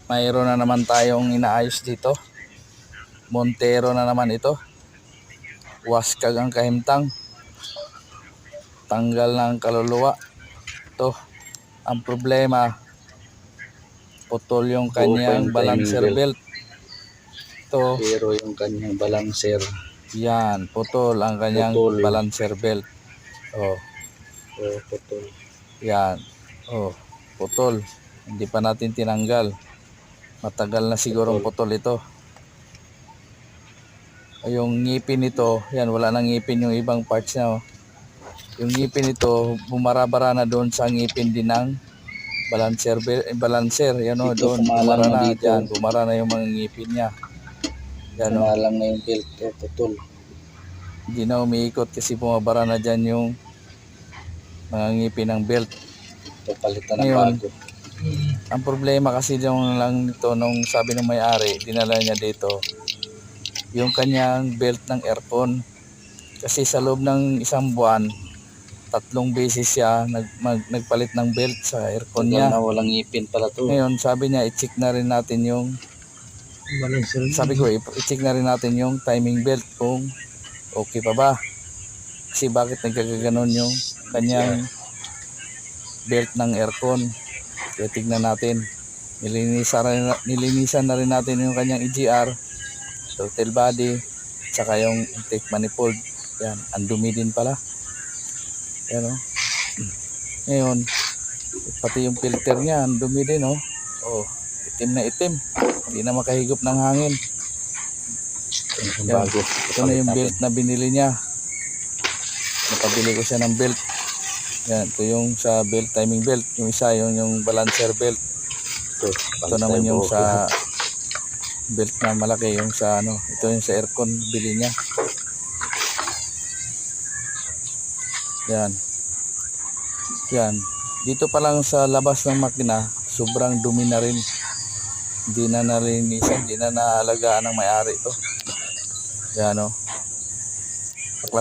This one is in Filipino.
Mayroon na naman tayong inaayos dito. Montero na naman ito. Waskag ang kahimtang. Tanggal ng kaluluwa. Ito. Ang problema, putol yung kanyang balancer belt. Ito. Pero yung kanyang balancer. Yan. Putol ang kanyang balancer belt. Oh. Putol. Yan. Oh. Putol. Hindi pa natin tinanggal. Matagal na sigurong putol ito. Yung ngipin nito, yan, wala nang ngipin yung ibang parts niya. Oh. Yung ngipin nito, bumarabara na doon sa ngipin din ng balancer. Yan o, doon, bumara na. Dyan, bumara na yung mga ngipin niya. Yan o. Kumalang na yung belt, putol. Hindi na umiikot kasi bumabara na dyan yung mga ngipin ng belt. Palitan ng bago. Ang problema kasi yung lang nito, nung sabi ng may-ari, dinala niya dito, yung kanyang belt ng aircon. Kasi sa loob ng isang buwan, 3 beses siya nagpalit ng belt sa aircon niya. Na walang ngipin pala to. Ngayon sabi niya, i-check na rin natin yung i-check na rin natin yung timing belt kung okay pa ba. Kasi bakit nagkakaganon yung kanyang belt ng aircon. Kaya tignan natin. Nilinisan na rin natin yung kanyang EGR, throttle body, saka yung intake manifold. Yan, ang dumi din pala. Yan o. Ngayon, pati yung filter niya, ang dumi din o. Oh, itim na itim. Hindi na makahigop ng hangin. Yan, ito na yung belt na binili niya. Napabili ko siya ng belt. Yan, ito yung sa belt, timing belt. Yung isa, yung balancer belt. Ito naman yung sa belt na malaki, yung sa ano, ito yung sa aircon bili niya. Yan. Yan. Dito pa lang sa labas ng makina, sobrang dumi na rin. Hindi na nalinisan, hindi na naalagaan ng may-ari ito. Yan o.